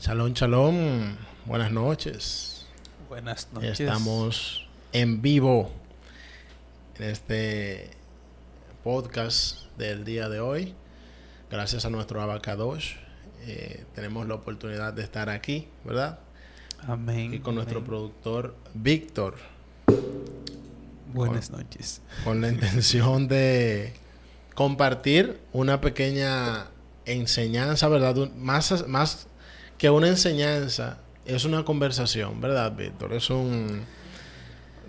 Shalom, shalom. Buenas noches. Buenas noches. Estamos en vivo en este podcast del día de hoy. Gracias a nuestro Abacadosh. Tenemos la oportunidad de estar aquí, ¿verdad? Amén. Y con nuestro amén. productor Víctor. Buenas noches. Con la intención de compartir una pequeña enseñanza, ¿verdad? Más que una enseñanza, es una conversación, ¿verdad, Víctor? Es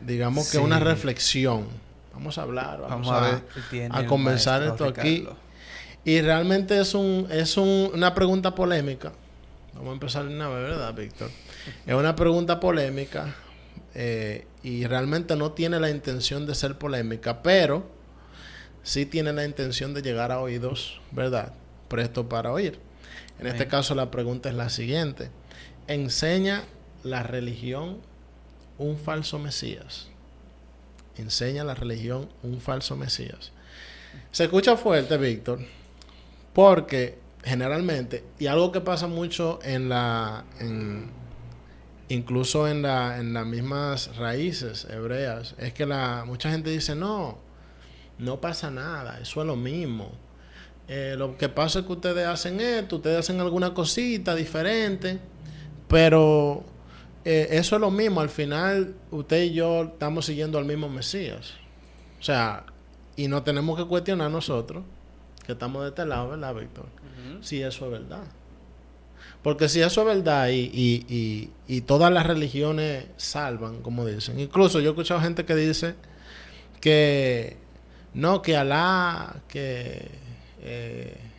digamos que una Sí. reflexión. Vamos a hablar, Vamos a ver qué tiene a el conversar maestro esto aquí. Ricardo. Y realmente una pregunta polémica. Vamos a empezar de una vez, ¿verdad, Víctor? Es una pregunta polémica y realmente no tiene la intención de ser polémica, pero sí tiene la intención de llegar a oídos, ¿verdad? Presto para oír. En este caso la pregunta es la siguiente. ¿Enseña la religión un falso Mesías? ¿Enseña la religión un falso Mesías? Se escucha fuerte, Víctor, porque generalmente, y algo que pasa mucho incluso en las mismas raíces hebreas, es que mucha gente dice, no pasa nada, eso es lo mismo. Lo que pasa es que ustedes hacen esto, ustedes hacen alguna cosita diferente, pero eso es lo mismo. Al final, usted y yo estamos siguiendo al mismo Mesías. O sea, y no tenemos que cuestionar nosotros, que estamos de este lado, ¿verdad, Víctor? Si eso es verdad. Porque si eso es verdad y todas las religiones salvan, como dicen. Incluso yo he escuchado gente que dice que no, que Alá, que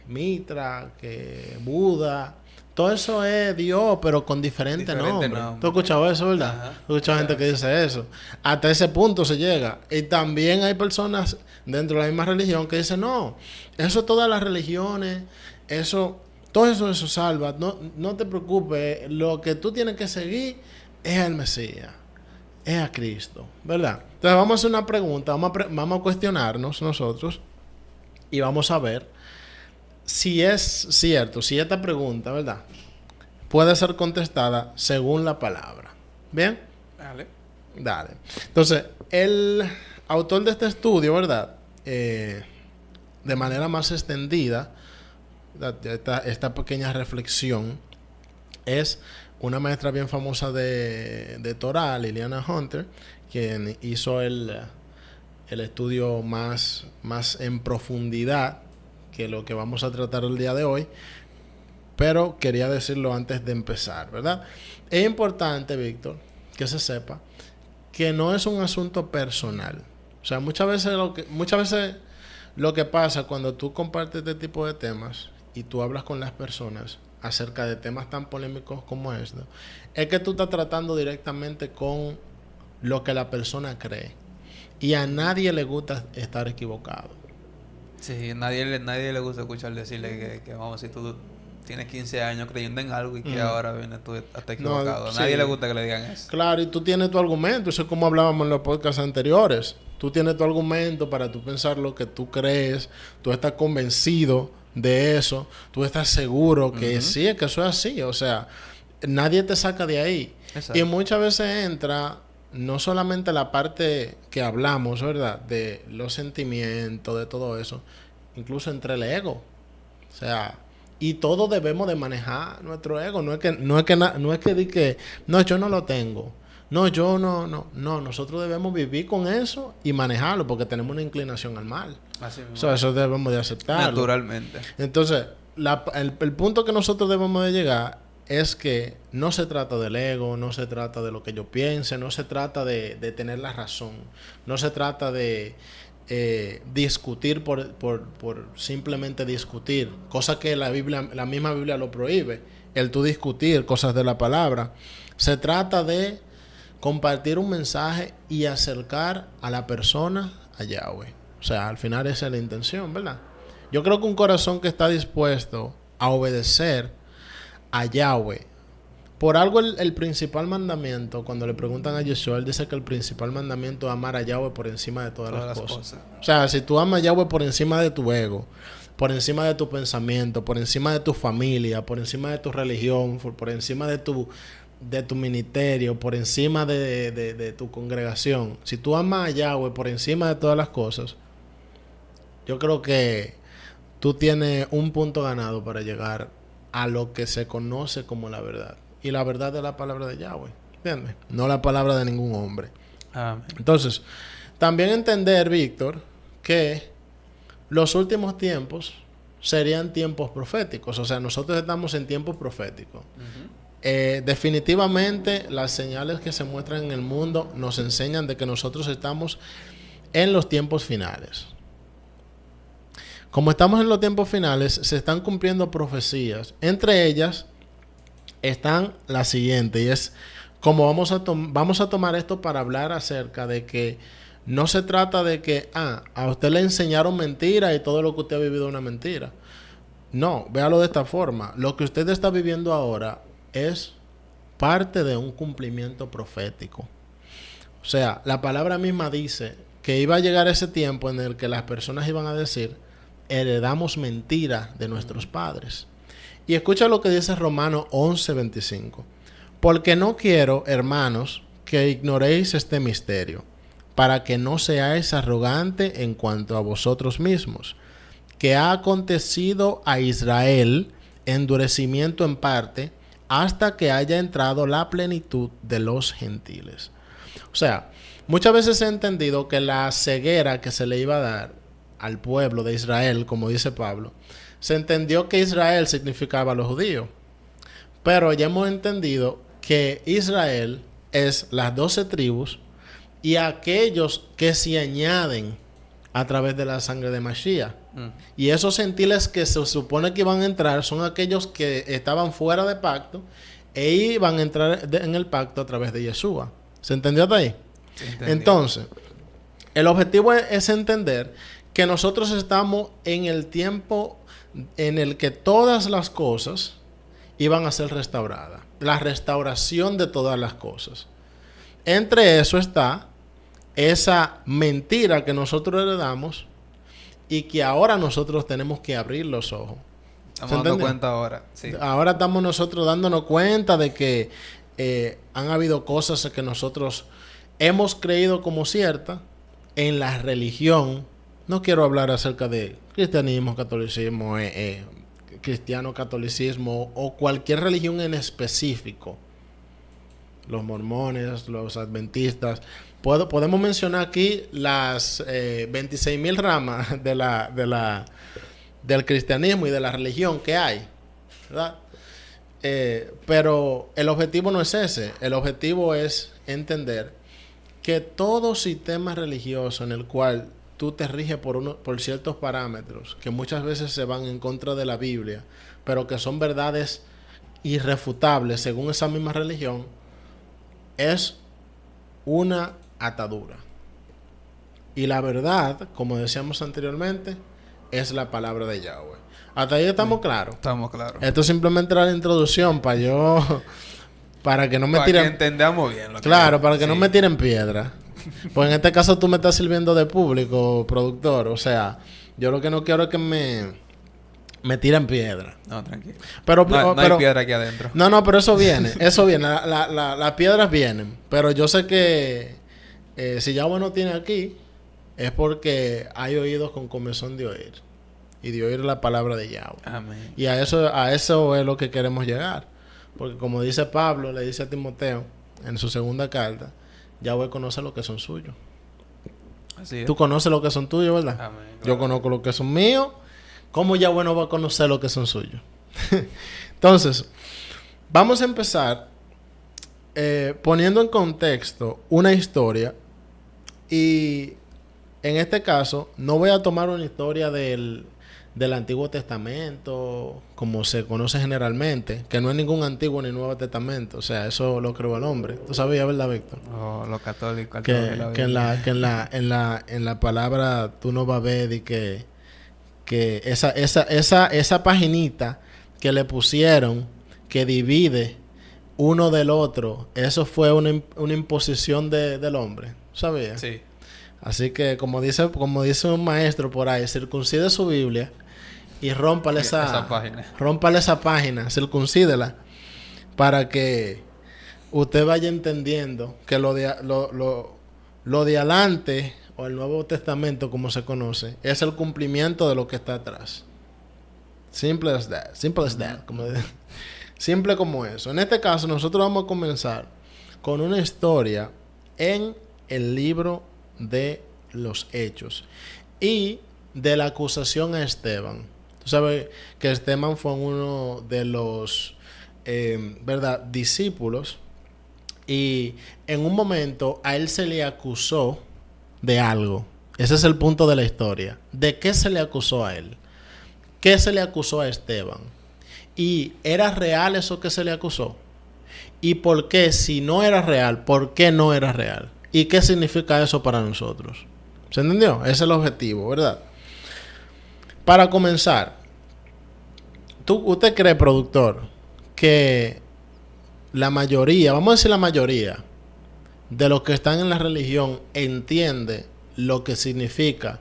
Mitra, que Buda, todo eso es Dios, pero con diferente nombre. ¿Tú has escuchado eso, verdad? Ajá. He escuchado gente que dice eso. Hasta ese punto se llega. Y también hay personas dentro de la misma religión que dicen, no, eso todas las religiones, todo eso salva. No te preocupes, lo que tú tienes que seguir es el Mesías. Es a Cristo, ¿verdad? Entonces vamos a hacer una pregunta, vamos a cuestionarnos nosotros y vamos a ver si es cierto, si esta pregunta, ¿verdad?, puede ser contestada según la palabra. ¿Bien? Dale. Entonces, el autor de este estudio, ¿verdad?, de manera más extendida, esta pequeña reflexión es una maestra bien famosa de Torah, Liliana Hunter, quien hizo el estudio más en profundidad que lo que vamos a tratar el día de hoy. Pero quería decirlo antes de empezar, ¿verdad? Es importante, Víctor, que se sepa que no es un asunto personal. O sea, muchas veces lo que pasa cuando tú compartes este tipo de temas y tú hablas con las personas acerca de temas tan polémicos como esto, es que tú estás tratando directamente con lo que la persona cree. Y a nadie le gusta estar equivocado. Sí, nadie le gusta escuchar decirle que vamos, si tú tienes 15 años creyendo en algo y que ahora vienes tú hasta equivocado. No, A nadie sí. le gusta que le digan eso. Claro, y tú tienes tu argumento. Eso es como hablábamos en los podcasts anteriores. Tú tienes tu argumento para tú pensar lo que tú crees. Tú estás convencido de eso. Tú estás seguro que sí, es que eso es así. O sea, nadie te saca de ahí. Exacto. Y muchas veces entra no solamente la parte que hablamos, ¿verdad?, de los sentimientos, de todo eso, incluso entre el ego. O sea, y todos debemos de manejar nuestro ego. No es que di que no, yo no lo tengo. No, yo no. Nosotros debemos vivir con eso y manejarlo porque tenemos una inclinación al mal. Así mismo. O sea, eso debemos de aceptarlo. Naturalmente. Entonces, el punto que nosotros debemos de llegar es que no se trata del ego, no se trata de lo que yo piense, no se trata de tener la razón, no se trata de discutir por simplemente discutir, cosa que la misma Biblia lo prohíbe, el tú discutir cosas de la palabra. Se trata de compartir un mensaje y acercar a la persona a Yahweh. O sea, al final esa es la intención, ¿verdad? Yo creo que un corazón que está dispuesto a obedecer a Yahweh. Por algo el principal mandamiento, cuando le preguntan a Yeshua, él dice que el principal mandamiento es amar a Yahweh por encima de todas las cosas. O sea, si tú amas a Yahweh por encima de tu ego, por encima de tu pensamiento, por encima de tu familia, por encima de tu religión, por encima de tu ministerio, por encima de tu congregación, si tú amas a Yahweh por encima de todas las cosas, yo creo que tú tienes un punto ganado para llegar a lo que se conoce como la verdad. Y la verdad es la palabra de Yahweh, ¿entiendes? No la palabra de ningún hombre. Amén. Entonces, también entender, Víctor, que los últimos tiempos serían tiempos proféticos. O sea, nosotros estamos en tiempos proféticos. Definitivamente, las señales que se muestran en el mundo nos enseñan de que nosotros estamos en los tiempos finales. Como estamos en los tiempos finales, se están cumpliendo profecías. Entre ellas están las siguientes, y es como vamos a tomar esto para hablar acerca de que no se trata de que a usted le enseñaron mentira y todo lo que usted ha vivido es una mentira. No, véalo de esta forma. Lo que usted está viviendo ahora es parte de un cumplimiento profético. O sea, la palabra misma dice que iba a llegar ese tiempo en el que las personas iban a decir: heredamos mentira de nuestros padres. Y escucha lo que dice Romanos 11:25. Porque no quiero, hermanos, que ignoréis este misterio, para que no seáis arrogantes en cuanto a vosotros mismos, que ha acontecido a Israel endurecimiento en parte, hasta que haya entrado la plenitud de los gentiles. O sea, muchas veces se ha entendido que la ceguera que se le iba a dar al pueblo de Israel, como dice Pablo, se entendió que Israel significaba a los judíos. Pero ya hemos entendido que Israel es las 12 tribus y aquellos que se añaden a través de la sangre de Mashiach. Y esos gentiles que se supone que iban a entrar son aquellos que estaban fuera de pacto e iban a entrar en el pacto a través de Yeshua. ¿Se entendió hasta ahí? Entonces, el objetivo es entender que nosotros estamos en el tiempo en el que todas las cosas iban a ser restauradas. La restauración de todas las cosas. Entre eso está esa mentira que nosotros heredamos y que ahora nosotros tenemos que abrir los ojos. Estamos dando cuenta ahora. Sí. Ahora estamos nosotros dándonos cuenta de que han habido cosas que nosotros hemos creído como ciertas en la religión. No quiero hablar acerca de cristianismo, catolicismo, cristiano-catolicismo o cualquier religión en específico. Los mormones, los adventistas. Podemos mencionar aquí las 26,000 ramas del cristianismo y de la religión que hay, ¿verdad? Pero el objetivo no es ese. El objetivo es entender que todo sistema religioso en el cual tú te riges por ciertos parámetros que muchas veces se van en contra de la Biblia, pero que son verdades irrefutables según esa misma religión, es una atadura. Y la verdad, como decíamos anteriormente, es la palabra de Yahweh. Hasta ahí estamos claros. Estamos claros. Esto simplemente era la introducción para que no me para tiren. Que entendamos bien. Para que no me tiren piedra. Pues en este caso tú me estás sirviendo de público, productor. O sea, yo lo que no quiero es que me tiren piedra. No, tranquilo. Pero no hay piedra aquí adentro. No, pero eso viene. Eso viene. Las piedras vienen. Pero yo sé que si Yahweh no tiene aquí, es porque hay oídos con comezón de oír. Y de oír la palabra de Yahweh. Amén. Y a eso es lo que queremos llegar. Porque como dice Pablo, le dice a Timoteo en su segunda carta, Yahweh conoce lo que son suyos. Así es. Tú conoces lo que son tuyos, ¿verdad? Amén. Claro. Yo conozco lo que son míos. ¿Cómo Yahweh no va a conocer lo que son suyos? Entonces, vamos a empezar poniendo en contexto una historia. Y en este caso, no voy a tomar una historia del Antiguo Testamento, como se conoce generalmente, que no es ningún Antiguo ni Nuevo Testamento. O sea, eso lo creó el hombre. ¿Tú sabías, verdad, Víctor? Oh, los católicos. Que en la palabra tú no vas a ver y que esa paginita que le pusieron que divide uno del otro, eso fue una imposición del hombre. ¿Sabías? Sí. Así que como dice un maestro por ahí, circuncide su Biblia y rómpale esa página. Rómpale esa página, circuncídela, para que usted vaya entendiendo que lo de adelante, o el Nuevo Testamento como se conoce, es el cumplimiento de lo que está atrás. Simple as that. Simple as that. Simple como eso. En este caso, nosotros vamos a comenzar con una historia en el libro de los Hechos y de la acusación a Esteban. Tú sabes que Esteban fue uno de los ¿verdad? Discípulos, y en un momento a él se le acusó de algo. Ese es el punto de la historia. ¿De qué se le acusó a él? ¿Qué se le acusó a Esteban? ¿Y era real eso que se le acusó? ¿Y por qué, si no era real, por qué no era real? ¿Y qué significa eso para nosotros? ¿Se entendió? Ese es el objetivo, ¿verdad? Para comenzar, ¿usted cree, productor, que la mayoría, vamos a decir la mayoría, de los que están en la religión entiende lo que significa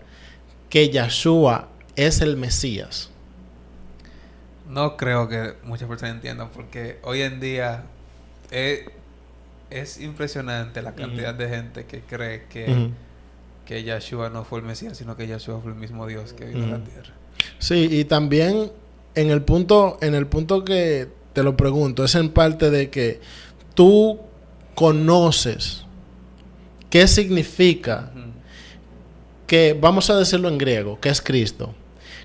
que Yeshua es el Mesías? No creo que muchas personas entiendan, porque hoy en día es impresionante la cantidad de gente que cree que Yeshua no fue el Mesías, sino que Yeshua fue el mismo Dios que vino a la tierra. Sí, y también en el punto que te lo pregunto, es en parte de que tú conoces qué significa que, vamos a decirlo en griego, que es Cristo.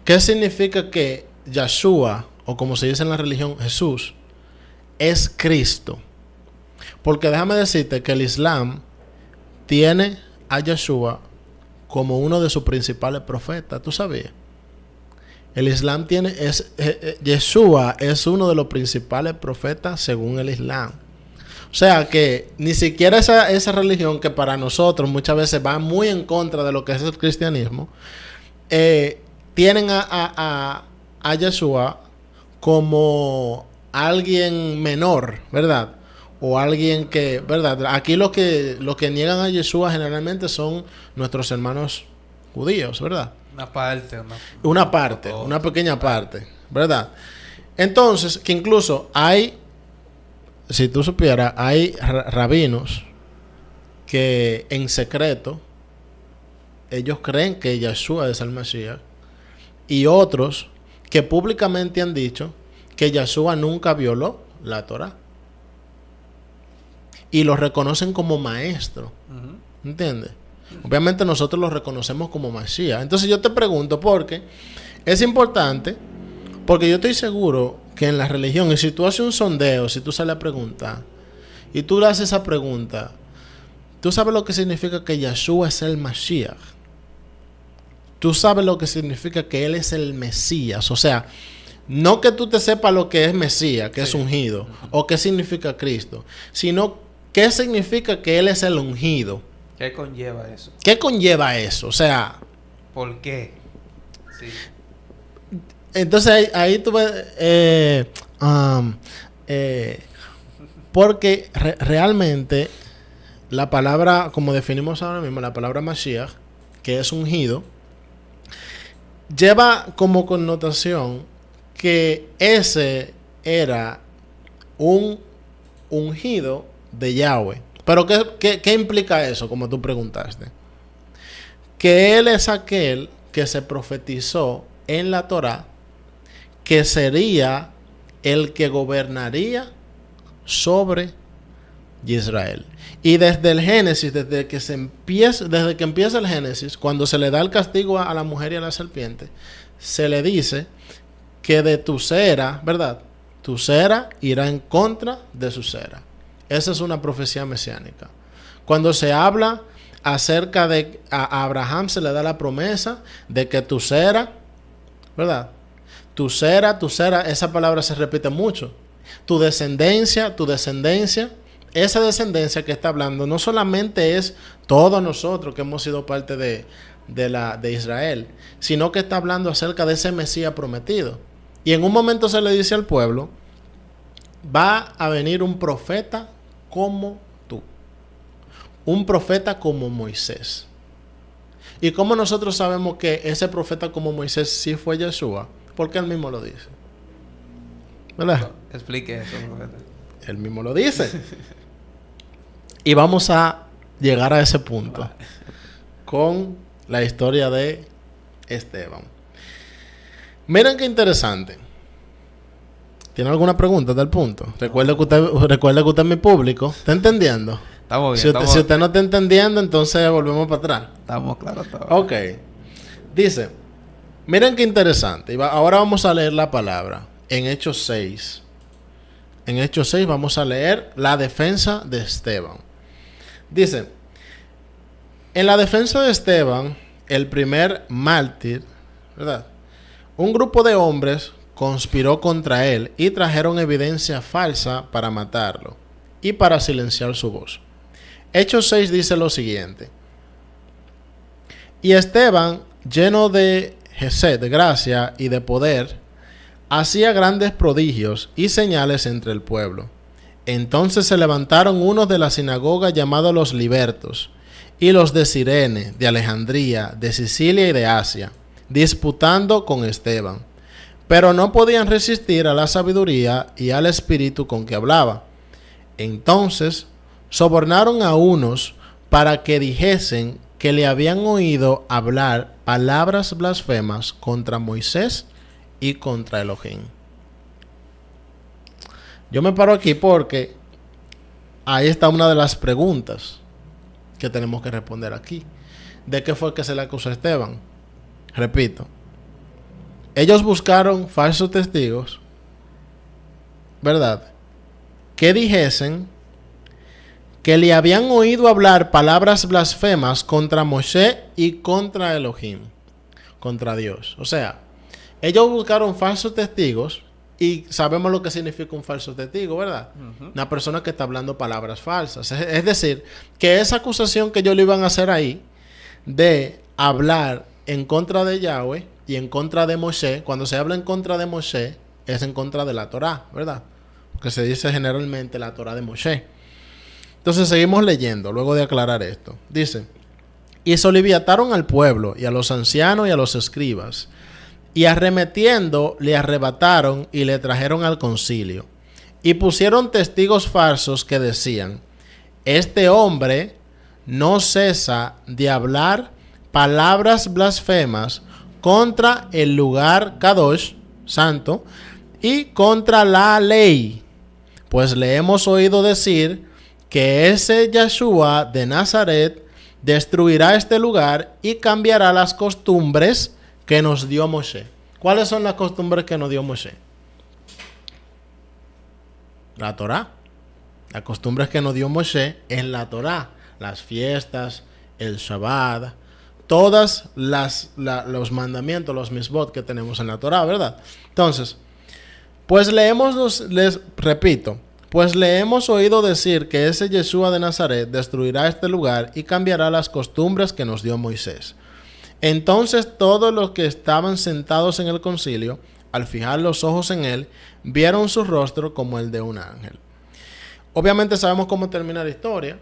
¿Qué significa que Yeshua, o como se dice en la religión, Jesús, es Cristo? Porque déjame decirte que el Islam tiene a Yeshua como uno de sus principales profetas. ¿Tú sabías? El Islam tiene... Yeshua es uno de los principales profetas según el Islam. O sea que ni siquiera esa religión, que para nosotros muchas veces va muy en contra de lo que es el cristianismo, tienen a Yeshua como alguien menor, ¿verdad? O alguien que, ¿verdad? Aquí los que niegan a Yeshua generalmente son nuestros hermanos judíos, ¿verdad? Una pequeña parte, ¿verdad? Entonces, que incluso hay, si tú supieras, hay rabinos que en secreto ellos creen que Yeshua es el Mesías, y otros que públicamente han dicho que Yeshua nunca violó la Torá y lo reconocen como maestro. ¿Entiendes? Obviamente nosotros lo reconocemos como Mesías. Entonces yo te pregunto, porque es importante, porque yo estoy seguro que en la religión, y si tú haces un sondeo, si tú sales a preguntar y tú le haces esa pregunta, tú sabes lo que significa que Yeshua es el Mashiach. Tú sabes lo que significa que Él es el Mesías. O sea, no que tú te sepas lo que es Mesías, que es ungido, o qué significa Cristo, sino qué significa que Él es el ungido. ¿Qué conlleva eso? ¿Qué conlleva eso? O sea... ¿Por qué? Sí. Entonces ahí tú ves... porque realmente la palabra, como definimos ahora mismo, la palabra Mashiach, que es ungido, lleva como connotación que ese era un ungido de Yahweh. Pero ¿qué implica eso? Como tú preguntaste. Que Él es aquel que se profetizó en la Torá que sería el que gobernaría sobre Israel. Y desde el Génesis, desde que empieza el Génesis, cuando se le da el castigo a la mujer y a la serpiente, se le dice que de tu cera, ¿verdad? Tu cera irá en contra de su cera. Esa es una profecía mesiánica. Cuando se habla acerca de a Abraham, se le da la promesa de que tu cera, ¿verdad? Tu cera, esa palabra se repite mucho. Tu descendencia, esa descendencia que está hablando no solamente es todos nosotros que hemos sido parte de Israel, sino que está hablando acerca de ese Mesías prometido. Y en un momento se le dice al pueblo, va a venir un profeta como tú, un profeta como Moisés. ¿Y cómo nosotros sabemos que ese profeta como Moisés sí fue Yeshua? Porque él mismo lo dice. ¿Verdad? Explique eso, profeta. Él mismo lo dice. Y vamos a llegar a ese punto con la historia de Esteban. Miren qué interesante. ¿Tiene alguna pregunta del punto? Recuerde que usted es mi público. ¿Está entendiendo? Estamos bien. Si usted no está entendiendo, entonces volvemos para atrás. Estamos claros. Ok. Dice, miren qué interesante. Ahora vamos a leer la palabra en Hechos 6. En Hechos 6 vamos a leer la defensa de Esteban. Dice, en la defensa de Esteban, el primer mártir, ¿verdad? Un grupo de hombres conspiró contra él y trajeron evidencia falsa para matarlo y para silenciar su voz. Hechos 6 dice lo siguiente. Y Esteban, lleno de gracia y de poder, hacía grandes prodigios y señales entre el pueblo. Entonces se levantaron unos de la sinagoga llamados los libertos, y los de Cirene, de Alejandría, de Sicilia y de Asia, disputando con Esteban. Pero no podían resistir a la sabiduría y al espíritu con que hablaba. Entonces sobornaron a unos para que dijesen que le habían oído hablar palabras blasfemas contra Moisés y contra Elohim. Yo me paro aquí porque ahí está una de las preguntas que tenemos que responder aquí. ¿De qué fue que se le acusó a Esteban? Repito. Ellos buscaron falsos testigos, ¿verdad? Que dijesen que le habían oído hablar palabras blasfemas contra Moisés y contra Elohim, contra Dios. O sea, ellos buscaron falsos testigos y sabemos lo que significa un falso testigo, ¿verdad? Una persona que está hablando palabras falsas. Es decir, que esa acusación que ellos le iban a hacer ahí de hablar en contra de Yahweh y en contra de Moisés, cuando se habla en contra de Moisés, es en contra de la Torá, ¿verdad? Porque se dice generalmente la Torá de Moisés. Entonces seguimos leyendo, luego de aclarar esto. Dice, y soliviataron al pueblo, y a los ancianos y a los escribas, y arremetiendo le arrebataron y le trajeron al concilio, y pusieron testigos falsos que decían, este hombre no cesa de hablar palabras blasfemas contra el lugar Kadosh, santo, y contra la ley. Pues le hemos oído decir que ese Yeshua de Nazaret destruirá este lugar y cambiará las costumbres que nos dio Moshe. ¿Cuáles son las costumbres que nos dio Moshe? La Torá. Las costumbres que nos dio Moshe en la Torá. Las fiestas, el Shabbat, todas los mandamientos, los misbot que tenemos en la Torá, ¿verdad? Entonces, pues les repito, pues le hemos oído decir que ese Yeshua de Nazaret destruirá este lugar y cambiará las costumbres que nos dio Moisés. Entonces todos los que estaban sentados en el concilio, al fijar los ojos en él, vieron su rostro como el de un ángel. Obviamente sabemos cómo termina la historia,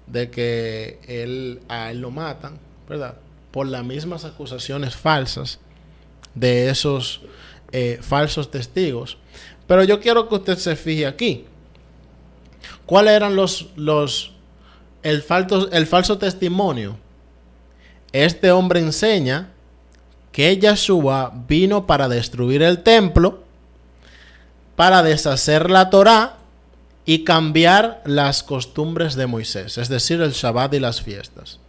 de que a él lo matan, ¿verdad? Por las mismas acusaciones falsas de esos falsos testigos. Pero yo quiero que usted se fije aquí. ¿Cuáles eran el falso testimonio? Este hombre enseña que Yeshua vino para destruir el templo, para deshacer la Torá y cambiar las costumbres de Moisés, es decir, el Shabbat y las fiestas.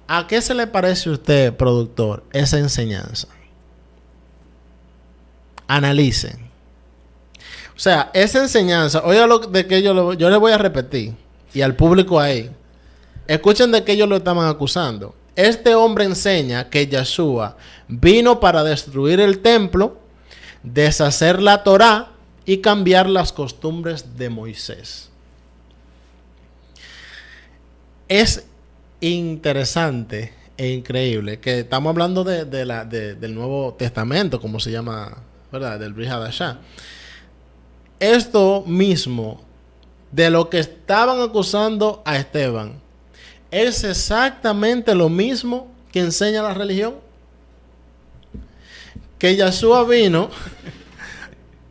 ¿A qué se le parece a usted, productor, esa enseñanza? Analicen. O sea, esa enseñanza, oiga lo de que yo le voy a repetir, y al público ahí, escuchen de qué ellos lo estaban acusando. Este hombre enseña que Yeshua vino para destruir el templo, deshacer la Torá y cambiar las costumbres de Moisés. Es interesante e increíble que estamos hablando del Nuevo Testamento, como se llama, ¿verdad? Del Brit Hadashah. Esto mismo de lo que estaban acusando a Esteban es exactamente lo mismo que enseña la religión. que Yeshua vino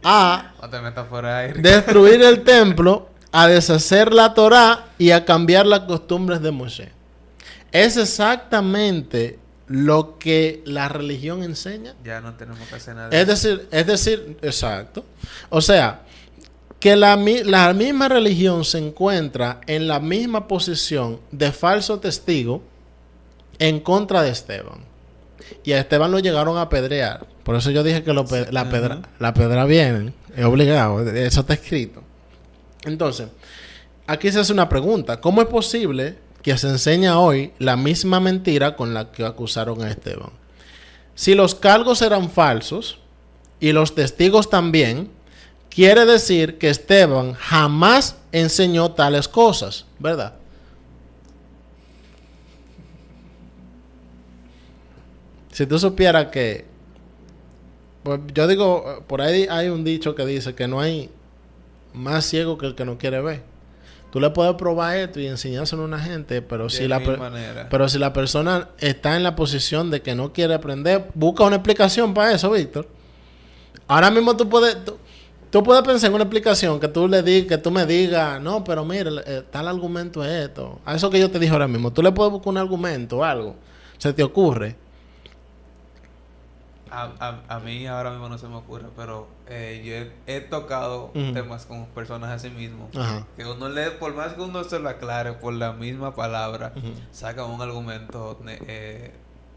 a No te metas por ahí. destruir el templo, a deshacer la Torá y a cambiar las costumbres de Moisés. Es exactamente lo que la religión enseña. Ya no tenemos que hacer nada. Es decir, exacto. O sea, que la misma religión se encuentra en la misma posición de falso testigo en contra de Esteban. Y a Esteban lo llegaron a apedrear. Por eso yo dije que la pedra viene. Es obligado. Eso está escrito. Entonces, aquí se hace una pregunta. ¿Cómo es posible que se enseña hoy la misma mentira con la que acusaron a Esteban? Si los cargos eran falsos y los testigos también, quiere decir que Esteban jamás enseñó tales cosas, ¿verdad? Si tú supieras que... Pues yo digo, por ahí hay un dicho que dice que no hay más ciego que el que no quiere ver. Tú le puedes probar esto y enseñárselo a una gente, pero si la persona está en la posición de que no quiere aprender, busca una explicación para eso, Víctor. Ahora mismo tú puedes pensar en una explicación que tú me digas, no, pero mira, tal argumento es esto. A eso que yo te dije ahora mismo, tú le puedes buscar un argumento o algo. ¿Se te ocurre? A mí ahora mismo no se me ocurre, pero yo he tocado temas con personas así mismo. Ajá. Que uno lee, por más que uno se lo aclare por la misma palabra, saca un argumento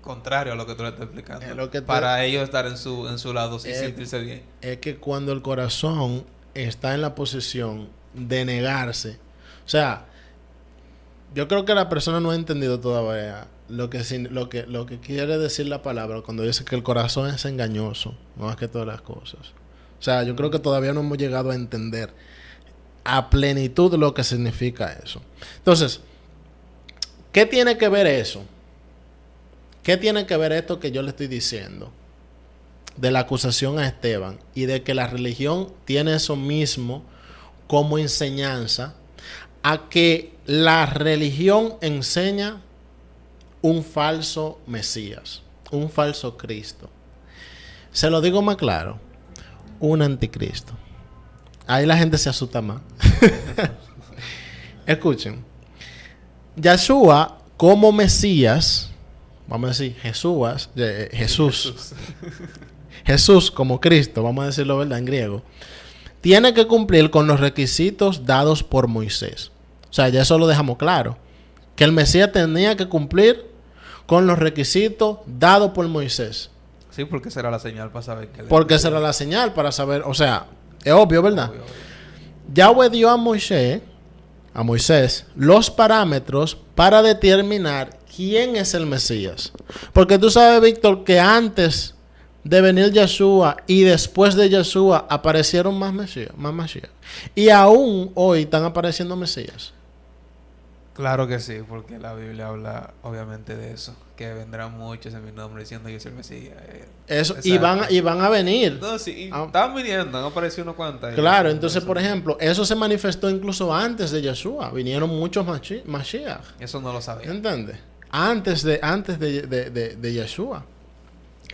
contrario a lo que tú le estás explicando. Para ellos estar en su lado y sentirse bien. Es que cuando el corazón está en la posición de negarse, o sea, yo creo que la persona no ha entendido todavía lo que quiere decir la palabra cuando dice que el corazón es engañoso, más que todas las cosas. O sea, yo creo que todavía no hemos llegado a entender a plenitud lo que significa eso. Entonces, ¿qué tiene que ver eso? ¿Qué tiene que ver esto que yo le estoy diciendo? De la acusación a Esteban y de que la religión tiene eso mismo como enseñanza, a que la religión enseña un falso Mesías, un falso Cristo. Se lo digo más claro, un anticristo. Ahí la gente se asusta más. Escuchen, Yeshua como Mesías, vamos a decir Jesús como Cristo, vamos a decirlo verdad en griego, tiene que cumplir con los requisitos dados por Moisés. O sea, ya eso lo dejamos claro, que el Mesías tenía que cumplir con los requisitos dados por Moisés. Sí, porque será la señal para saber que... Porque será la señal para saber, o sea, es obvio, ¿verdad? Obvio. Yahweh dio a Moisés, los parámetros para determinar quién es el Mesías. Porque tú sabes, Víctor, que antes de venir Yeshua y después de Yeshua aparecieron más Mesías. Y aún hoy están apareciendo Mesías. Claro que sí, porque la Biblia habla obviamente de eso, que vendrán muchos en mi nombre diciendo yo soy el Mesías. Eso, y van a venir. No, sí, están viniendo, han aparecido unos cuantos. Claro, entonces, por ejemplo, eso se manifestó incluso antes de Yeshua. Vinieron muchos Mashiach. Eso no lo sabía. ¿Entiendes? Antes de Yeshua.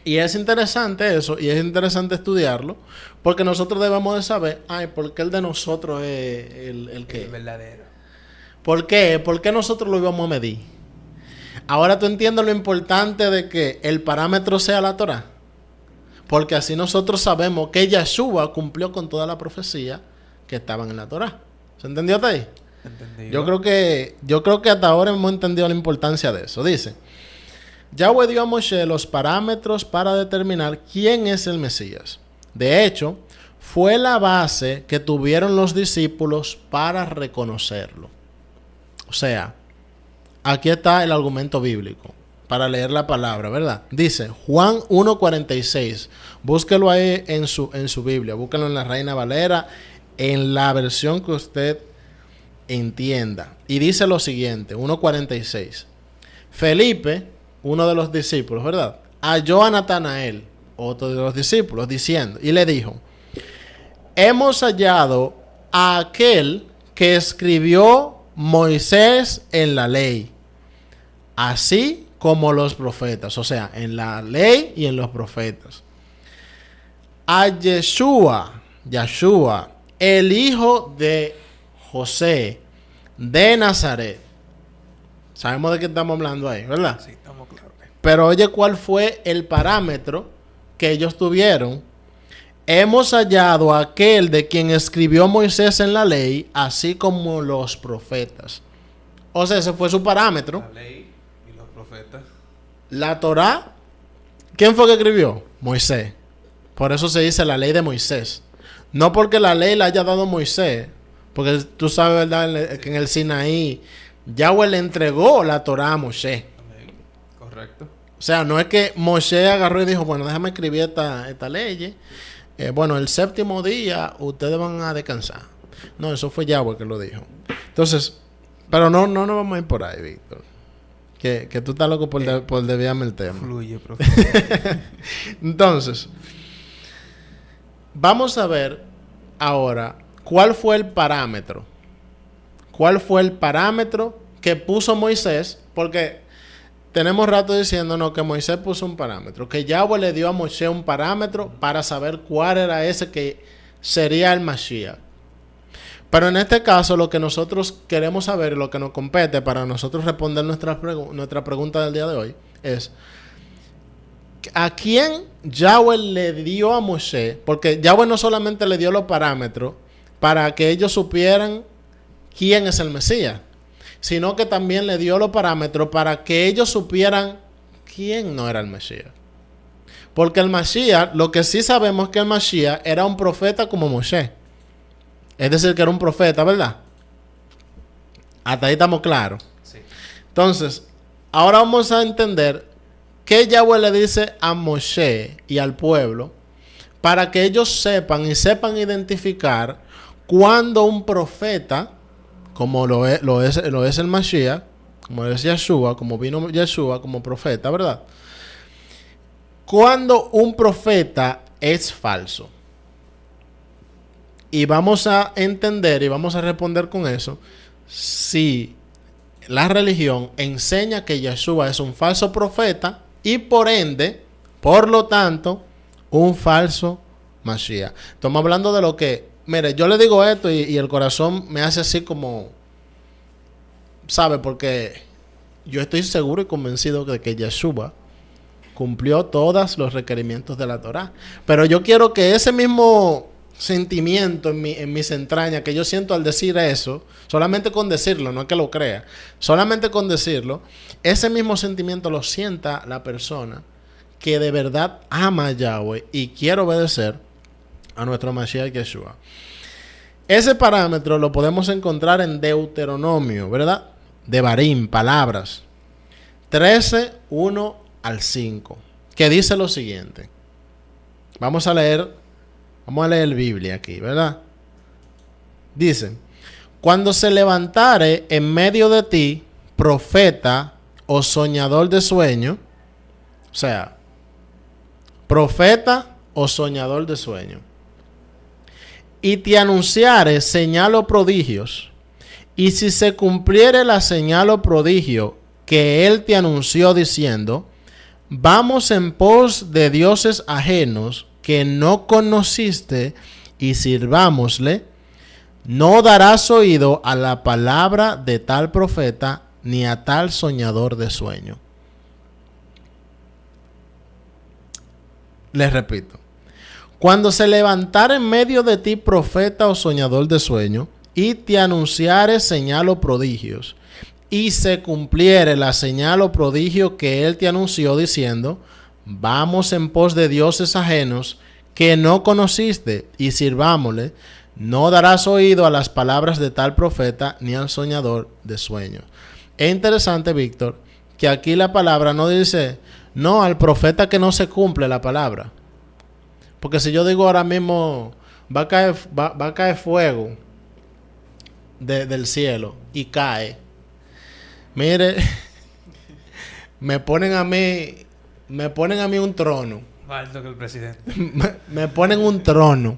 Y es interesante eso, y es interesante estudiarlo, porque nosotros debemos de saber, ¿por qué el de nosotros es el que? El verdadero. ¿Por qué? ¿Por qué nosotros lo íbamos a medir? Ahora tú entiendes lo importante de que el parámetro sea la Torá. Porque así nosotros sabemos que Yeshua cumplió con toda la profecía que estaban en la Torá. ¿Se entendió hasta ahí? Entendido. Yo creo que hasta ahora hemos entendido la importancia de eso. Dice, Yahweh dio a Moshe los parámetros para determinar quién es el Mesías. De hecho, fue la base que tuvieron los discípulos para reconocerlo. O sea, aquí está el argumento bíblico para leer la palabra, ¿verdad? Dice Juan 1:46. Búsquelo ahí en su Biblia. Búsquelo en la Reina Valera, en la versión que usted entienda. Y dice lo siguiente, 1:46. Felipe, uno de los discípulos, ¿verdad?, halló a Natanael, otro de los discípulos, diciendo, y le dijo, hemos hallado a aquel que escribió Moisés en la ley, así como los profetas. O sea, en la ley y en los profetas. a Yeshua, el hijo de José de Nazaret. Sabemos de qué estamos hablando ahí, ¿verdad? Sí, estamos claros. Pero oye, ¿cuál fue el parámetro que ellos tuvieron? Hemos hallado a aquel de quien escribió Moisés en la ley, así como los profetas. O sea, ese fue su parámetro. La ley y los profetas. La Torá, ¿quién fue que escribió? Moisés. Por eso se dice la ley de Moisés. No porque la ley la haya dado Moisés, porque tú sabes, ¿verdad?, que en el Sinaí Yahweh le entregó la Torá a Moisés. Correcto. O sea, no es que Moisés agarró y dijo, bueno, déjame escribir esta ley. Bueno, el séptimo día ustedes van a descansar. No, eso fue Yahweh que lo dijo. Entonces, pero no nos vamos a ir por ahí, Víctor. Que tú estás loco por desviarme el tema. Fluye, profe. Entonces, vamos a ver ahora cuál fue el parámetro. ¿Cuál fue el parámetro que puso Moisés? Porque tenemos rato diciéndonos que Moisés puso un parámetro. Que Yahweh le dio a Moisés un parámetro para saber cuál era ese que sería el Mashiach. Pero en este caso, lo que nosotros queremos saber, lo que nos compete para nosotros responder nuestra pregunta del día de hoy, es ¿a quién Yahweh le dio a Moisés? Porque Yahweh no solamente le dio los parámetros para que ellos supieran quién es el Mesías, sino que también le dio los parámetros para que ellos supieran quién no era el Mesías. Porque el Mashiach, lo que sí sabemos es que el Mashiach era un profeta como Moisés. Es decir, que era un profeta, ¿verdad? Hasta ahí estamos claros. Sí. Entonces, ahora vamos a entender qué Yahweh le dice a Moisés y al pueblo para que ellos sepan identificar cuando un profeta, como lo es el Mashiach, como es Yeshua, como vino Yeshua como profeta, ¿verdad? Cuando un profeta es falso. Y vamos a entender y vamos a responder con eso si la religión enseña que Yeshua es un falso profeta y por ende, por lo tanto, un falso Mashiach. Estamos hablando de lo que, mire, yo le digo esto y el corazón me hace así como, ¿sabe? Porque yo estoy seguro y convencido de que Yeshua cumplió todos los requerimientos de la Torá. Pero yo quiero que ese mismo sentimiento en mis entrañas que yo siento al decir eso, solamente con decirlo, no es que lo crea, solamente con decirlo, ese mismo sentimiento lo sienta la persona que de verdad ama a Yahweh y quiere obedecer a nuestro Mashiach Yeshua. Ese parámetro lo podemos encontrar en Deuteronomio, ¿verdad? Devarim, palabras 13, 1 al 5, que dice lo siguiente. Vamos a leer Biblia aquí, ¿verdad? Dice: cuando se levantare en medio de ti profeta o soñador de sueño, o sea, profeta o soñador de sueño, y te anunciare señal o prodigios, y si se cumpliere la señal o prodigio que él te anunció diciendo, vamos en pos de dioses ajenos que no conociste y sirvámosle, no darás oído a la palabra de tal profeta ni a tal soñador de sueño. Les repito: cuando se levantare en medio de ti profeta o soñador de sueño, y te anunciare señal o prodigios, y se cumpliere la señal o prodigio que él te anunció diciendo, vamos en pos de dioses ajenos que no conociste y sirvámosle, no darás oído a las palabras de tal profeta ni al soñador de sueños. Es interesante, Víctor, que aquí la palabra no dice, no, al profeta que no se cumple la palabra. Porque si yo digo ahora mismo, va a caer fuego del cielo y cae. Mire, me ponen a mí un trono. Más alto que el presidente. me ponen un trono.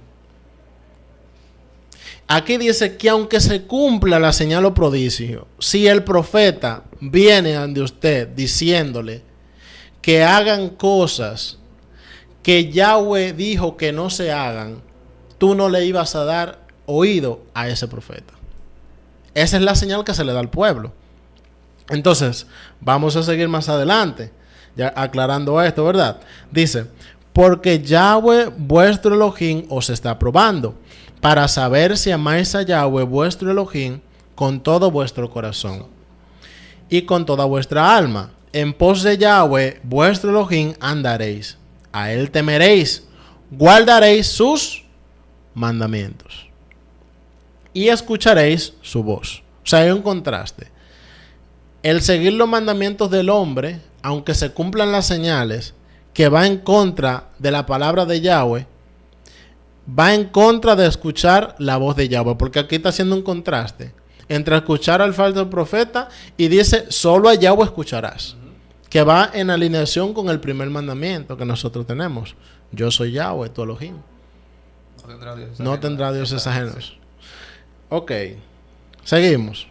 Aquí dice que aunque se cumpla la señal o prodigio, si el profeta viene ante usted diciéndole que hagan cosas que Yahweh dijo que no se hagan, tú no le ibas a dar oído a ese profeta. Esa es la señal que se le da al pueblo. Entonces, vamos a seguir más adelante, ya aclarando esto, ¿verdad? Dice, porque Yahweh vuestro Elohim os está probando, para saber si amáis a Yahweh vuestro Elohim con todo vuestro corazón y con toda vuestra alma. En pos de Yahweh vuestro Elohim andaréis, a él temeréis, guardaréis sus mandamientos y escucharéis su voz. O sea, hay un contraste. El seguir los mandamientos del hombre, aunque se cumplan las señales, que va en contra de la palabra de Yahweh, va en contra de escuchar la voz de Yahweh, porque aquí está haciendo un contraste entre escuchar al falso profeta y dice, solo a Yahweh escucharás, que va en alineación con el primer mandamiento que nosotros tenemos. Yo soy Yahweh, tu Elohim. No tendrá dioses ajenos. Ok, seguimos.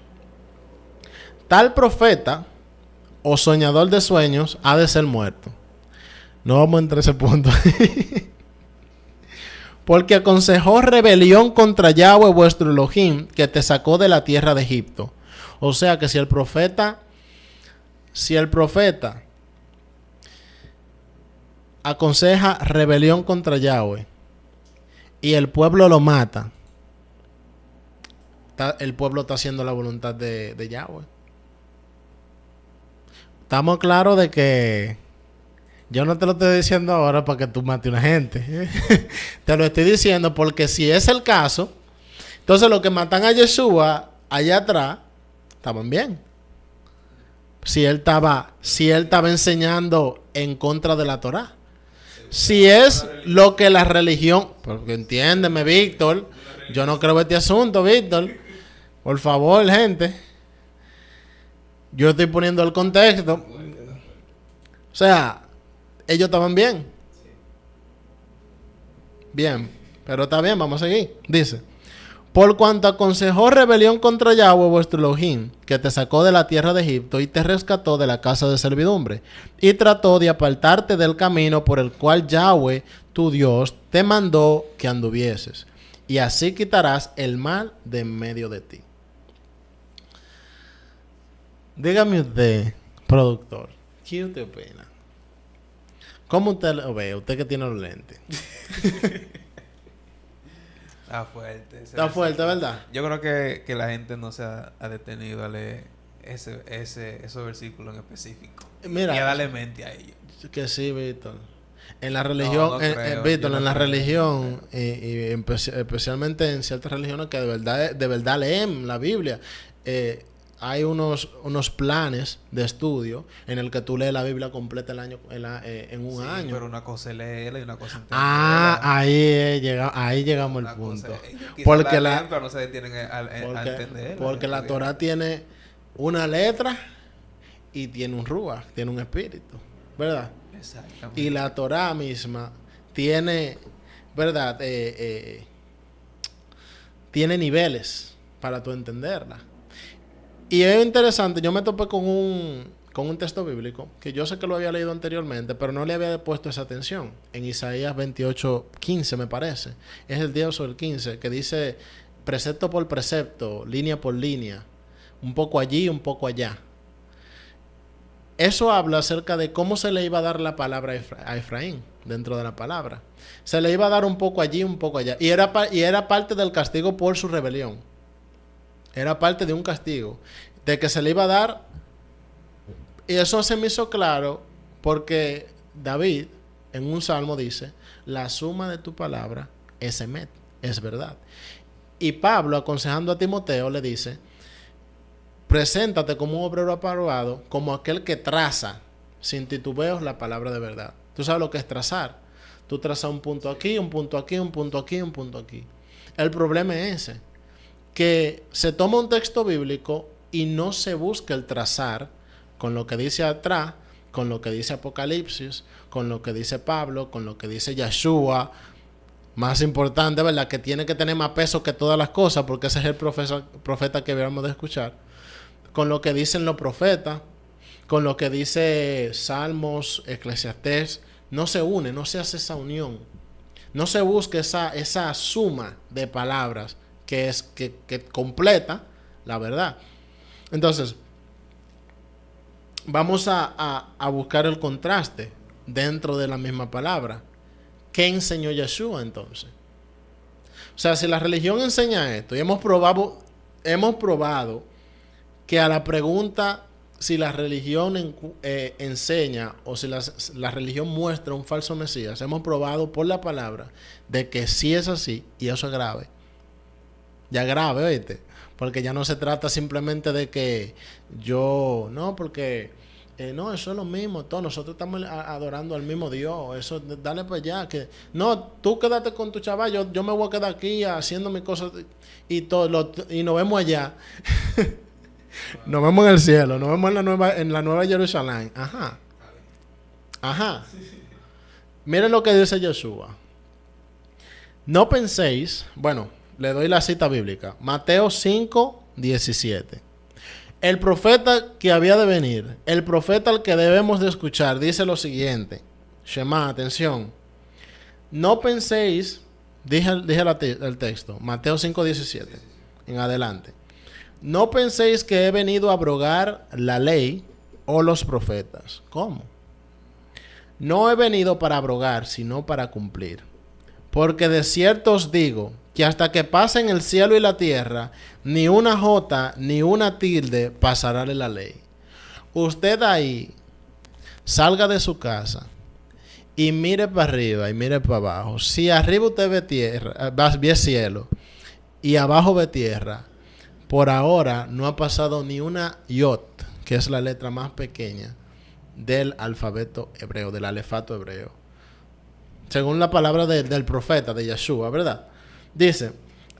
Tal profeta o soñador de sueños ha de ser muerto. No vamos a entrar a ese punto. Porque aconsejó rebelión contra Yahweh vuestro Elohim, que te sacó de la tierra de Egipto. O sea que si el profeta aconseja rebelión contra Yahweh y el pueblo lo mata, el pueblo está haciendo la voluntad de Yahweh. Estamos claros de que yo no te lo estoy diciendo ahora para que tú mates a una gente. Te lo estoy diciendo porque si es el caso, entonces los que matan a Yeshua allá atrás estaban bien. Si él estaba enseñando en contra de la Torá. Si es lo que la religión, porque entiéndeme, Víctor, yo no creo este asunto, Víctor. Por favor, gente. Yo estoy poniendo el contexto. O sea, ellos estaban bien. Bien, pero está bien, vamos a seguir. Dice, por cuanto aconsejó rebelión contra Yahweh vuestro Elohim, que te sacó de la tierra de Egipto y te rescató de la casa de servidumbre, y trató de apartarte del camino por el cual Yahweh, tu Dios, te mandó que anduvieses, y así quitarás el mal de en medio de ti. Dígame usted, productor, ¿qué usted opina? ¿Cómo usted lo ve? Usted que tiene los lentes. Está fuerte. Está fuerte, ¿verdad? Yo creo que la gente no se ha detenido a leer esos versículos en específico. Mira, y a darle mente a ellos. Que sí, Víctor. En la religión, Víctor, en la religión, y especialmente en ciertas religiones que de verdad leen la Biblia, hay unos planes de estudio en el que tú lees la Biblia completa el año en un año. Pero una cosa es leerla y una cosa entenderla. Ahí llegamos al punto. Porque pero no se detienen a entenderla. Porque la Torah tiene una letra y tiene un ruach, tiene un espíritu, ¿verdad? Exactamente. Y la Torah misma tiene, ¿verdad? Tiene niveles para tú entenderla. Y es interesante, yo me topé con un texto bíblico que yo sé que lo había leído anteriormente, pero no le había puesto esa atención. En Isaías 28:15 me parece. Es el 10 o el 15 que dice precepto por precepto, línea por línea, un poco allí, un poco allá. Eso habla acerca de cómo se le iba a dar la palabra a Efraín dentro de la palabra. Se le iba a dar un poco allí, un poco allá. Y era parte del castigo por su rebelión. Era parte de un castigo. De que se le iba a dar. Y eso se me hizo claro porque David en un salmo dice, la suma de tu palabra es emet, es verdad. Y Pablo, aconsejando a Timoteo, le dice, preséntate como un obrero aprobado, como aquel que traza sin titubeos la palabra de verdad. Tú sabes lo que es trazar. Tú trazas un punto aquí, un punto aquí, un punto aquí, un punto aquí. El problema es ese, que se toma un texto bíblico y no se busca el trazar con lo que dice atrás, con lo que dice Apocalipsis, con lo que dice Pablo, con lo que dice Yeshua. Más importante, ¿verdad? Que tiene que tener más peso que todas las cosas, porque ese es el profeta que debemos de escuchar. Con lo que dicen los profetas, con lo que dice Salmos, Eclesiastés, no se une, no se hace esa unión. No se busca esa suma de palabras que completa la verdad. Entonces, vamos a buscar el contraste dentro de la misma palabra. ¿Qué enseñó Yeshua entonces? O sea, si la religión enseña esto, y hemos probado que a la pregunta si la religión enseña o si la religión muestra un falso Mesías, hemos probado por la palabra de que sí es así, y eso es grave. Ya grave, ¿oíste? Porque ya no se trata simplemente de que no, porque no, eso es lo mismo, todos nosotros estamos adorando al mismo Dios, eso, dale para allá, que no, tú quédate con tu chaval, yo me voy a quedar aquí haciendo mis cosas y nos vemos allá. Nos vemos en el cielo, nos vemos en la nueva Jerusalén. Ajá. Miren lo que dice Yeshua. No penséis, bueno, le doy la cita bíblica. Mateo 5:17. El profeta que había de venir, el profeta al que debemos de escuchar, dice lo siguiente. Shema, atención. No penséis, dije el texto, Mateo 5:17, en adelante. No penséis que he venido a abrogar la ley o los profetas. ¿Cómo? No he venido para abrogar, sino para cumplir. Porque de cierto os digo que hasta que pasen el cielo y la tierra, ni una jota ni una tilde pasará de la ley. Usted ahí salga de su casa y mire para arriba y mire para abajo. Si arriba usted ve tierra, ve cielo y abajo ve tierra, por ahora no ha pasado ni una yot, que es la letra más pequeña del alfabeto hebreo, del alefato hebreo. Según la palabra del profeta, de Yeshua, ¿verdad? Dice,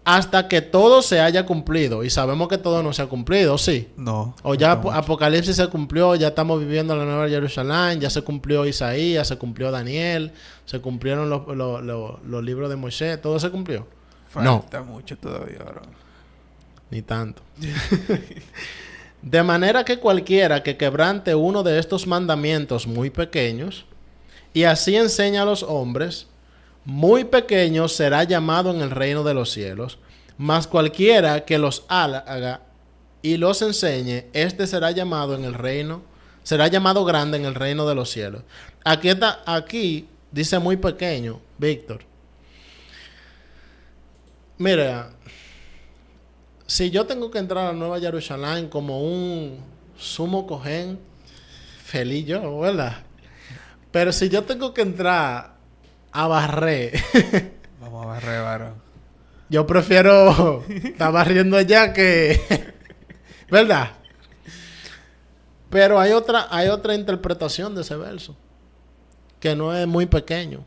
hasta que todo se haya cumplido. Y sabemos que todo no se ha cumplido, ¿sí? No. O ya Apocalipsis se cumplió, ya estamos viviendo la nueva Jerusalén, ya se cumplió Isaías, se cumplió Daniel, se cumplieron los libros de Moisés, todo se cumplió. Falta mucho todavía, bro. Ni tanto. De manera que cualquiera que quebrante uno de estos mandamientos muy pequeños y así enseña a los hombres, muy pequeño será llamado en el reino de los cielos, mas cualquiera que los haga y los enseñe, este será llamado grande en el reino de los cielos. Aquí dice muy pequeño, Víctor. Mira, si yo tengo que entrar a la Nueva Jerusalén como un sumo cojén, feliz yo, ¿verdad? Pero si yo tengo que entrar a barrer, vamos a barrer, varón. Yo prefiero estar barriendo allá que, ¿verdad? Pero hay otra interpretación de ese verso que no es muy pequeño.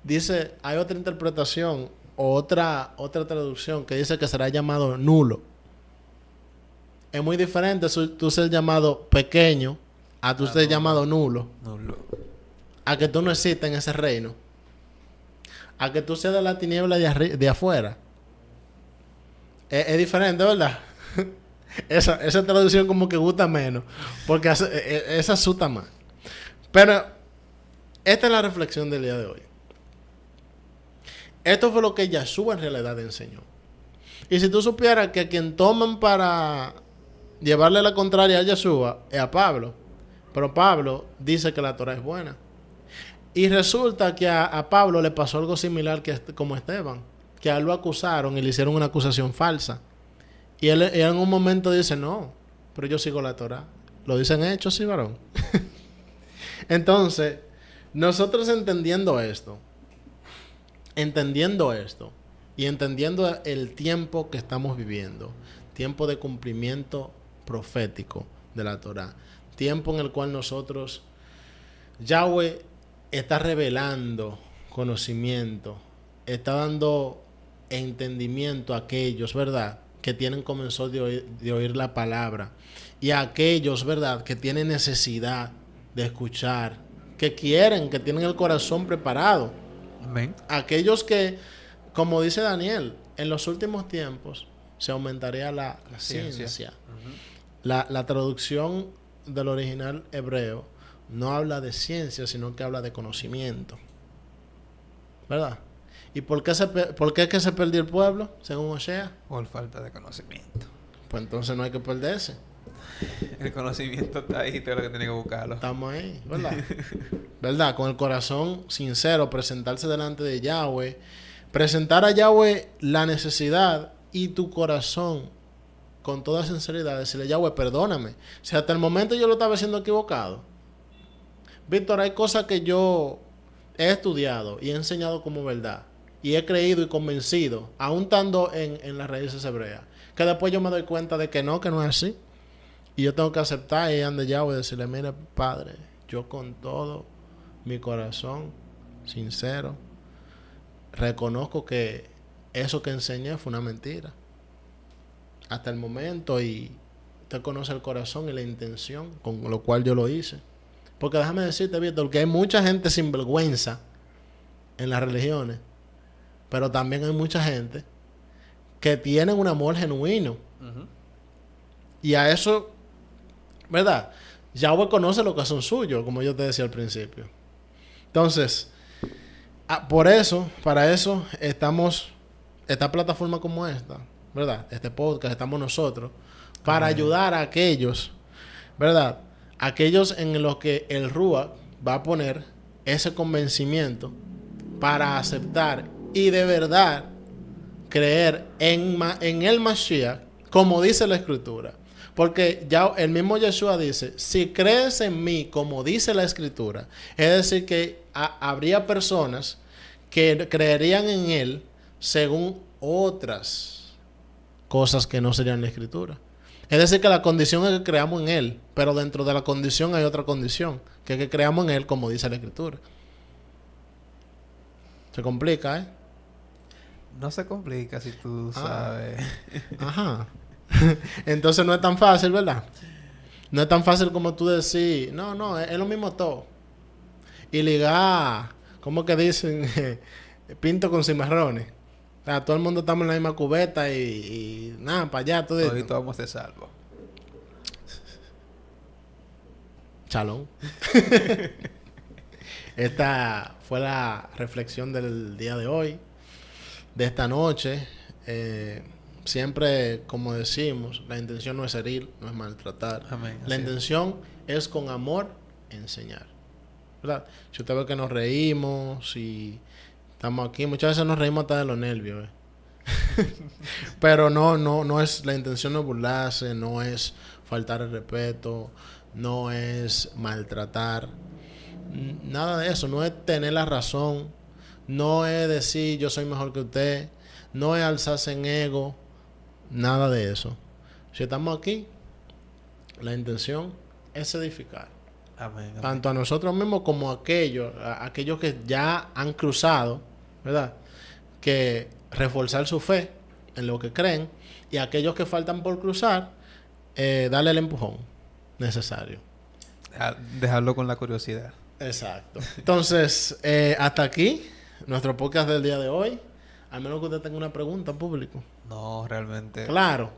Dice, hay otra interpretación, otra traducción que dice que será llamado nulo. Es muy diferente tú ser llamado pequeño a tú ser llamado nulo. A que tú no existas en ese reino. A que tú seas de la tiniebla de afuera. Es diferente, ¿verdad? esa traducción como que gusta menos. Porque esa asusta más. Pero esta es la reflexión del día de hoy. Esto fue lo que Yeshua en realidad enseñó. Y si tú supieras que a quien toman para llevarle la contraria a Yeshua es a Pablo. Pero Pablo dice que la Torah es buena. Y resulta que a Pablo le pasó algo similar como Esteban. Que a él lo acusaron y le hicieron una acusación falsa. Y él en un momento dice, no, pero yo sigo la Torah. Lo dicen hechos, sí, varón. Entonces, nosotros entendiendo esto y entendiendo el tiempo que estamos viviendo, tiempo de cumplimiento profético de la Torah, tiempo en el cual nosotros, Yahweh está revelando conocimiento, está dando entendimiento a aquellos, ¿verdad?, que tienen comenzó de oír la palabra, y a aquellos, ¿verdad?, que tienen necesidad de escuchar, que quieren, que tienen el corazón preparado. Amén. Aquellos que, como dice Daniel, en los últimos tiempos se aumentaría la ciencia. Uh-huh. La traducción del original hebreo no habla de ciencia, sino que habla de conocimiento. ¿Verdad? ¿Y por qué es que se perdió el pueblo, según Osea? Por falta de conocimiento. Pues entonces no hay que perderse. El conocimiento está ahí, todo lo que tiene que buscarlo. Estamos ahí, ¿verdad? ¿Verdad? Con el corazón sincero, presentarse delante de Yahweh, presentar a Yahweh la necesidad y tu corazón con toda sinceridad, decirle, Yahweh, perdóname. Si hasta el momento yo lo estaba haciendo equivocado. Víctor, hay cosas que yo he estudiado y he enseñado como verdad. Y he creído y convencido, aún estando en las raíces hebreas, que después yo me doy cuenta de que no es así. Y yo tengo que aceptar y ande Yahweh y decirle, mire, Padre, yo con todo mi corazón, sincero, reconozco que eso que enseñé fue una mentira. Hasta el momento, y usted conoce el corazón y la intención con lo cual yo lo hice. Porque déjame decirte, Víctor, que hay mucha gente sin vergüenza en las religiones, pero también hay mucha gente que tiene un amor genuino. Y a eso, ¿verdad? Yahweh conoce lo que son suyos, como yo te decía al principio. Entonces, para eso estamos, esta plataforma como esta, ¿verdad? Este podcast, estamos nosotros, para ayudar a aquellos, ¿verdad? Aquellos en los que el Ruach va a poner ese convencimiento para aceptar y de verdad creer en el Mashiach, como dice la Escritura. Porque ya el mismo Yeshua dice, si crees en mí, como dice la Escritura, es decir, que habría personas que creerían en él según otras cosas que no serían la Escritura. Es decir, que la condición es que creamos en él, pero dentro de la condición hay otra condición, que es que creamos en él como dice la Escritura. Se complica, ¿eh? No se complica si tú sabes. Ajá. Entonces no es tan fácil, ¿verdad? No es tan fácil como tú decir, no, es lo mismo todo. Y ligar, ¿cómo que dicen? Pinto con cimarrones. O sea, todo el mundo estamos en la misma cubeta y nada, para allá. Hoy todos vamos de salvo. Chalón. Esta fue la reflexión del día de hoy, de esta noche. Siempre, como decimos, la intención no es herir, no es maltratar. Amén. La intención es con amor enseñar, ¿verdad? Si usted ve que nos reímos y estamos aquí, muchas veces nos reímos hasta de los nervios, pero no es, la intención no es burlarse, no es faltar el respeto, no es maltratar, nada de eso, no es tener la razón, no es decir yo soy mejor que usted, no es alzarse en ego, nada de eso. Si estamos aquí, la intención es edificar. Amén. Tanto a nosotros mismos como a aquellos que ya han cruzado, ¿verdad? Que reforzar su fe en lo que creen, y a aquellos que faltan por cruzar, darle el empujón necesario. Dejarlo con la curiosidad. Exacto. Entonces, hasta aquí nuestro podcast del día de hoy. A menos que usted tenga una pregunta público. No, realmente. Claro.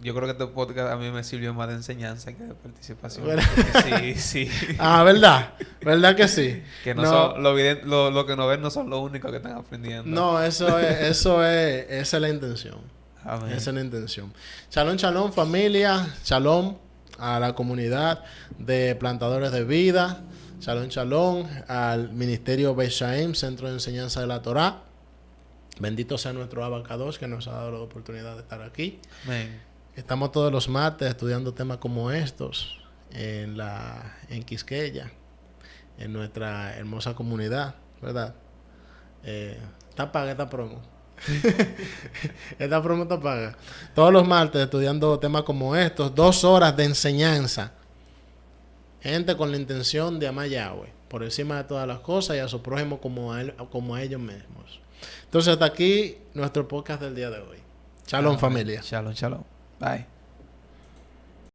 Yo creo que este podcast a mí me sirvió más de enseñanza que de participación. Sí. ¿Verdad? ¿Verdad que sí? Que no son, lo que nos ven no son los únicos que están aprendiendo. No, esa es la intención. Amén. Esa es la intención. Shalom, familia. Shalom a la comunidad de plantadores de vida. Shalom al Ministerio Beit Shaim, Centro de Enseñanza de la Torá. Bendito sea nuestro Abacados que nos ha dado la oportunidad de estar aquí. Amén. Estamos todos los martes estudiando temas como estos en Quisqueya, en nuestra hermosa comunidad, ¿verdad? Está paga esta promo. Esta promo está paga. Todos los martes estudiando temas como estos, 2 horas de enseñanza. Gente con la intención de amar a Yahweh por encima de todas las cosas y a su prójimo como a ellos mismos. Entonces hasta aquí nuestro podcast del día de hoy. Shalom, familia. Shalom. Bye.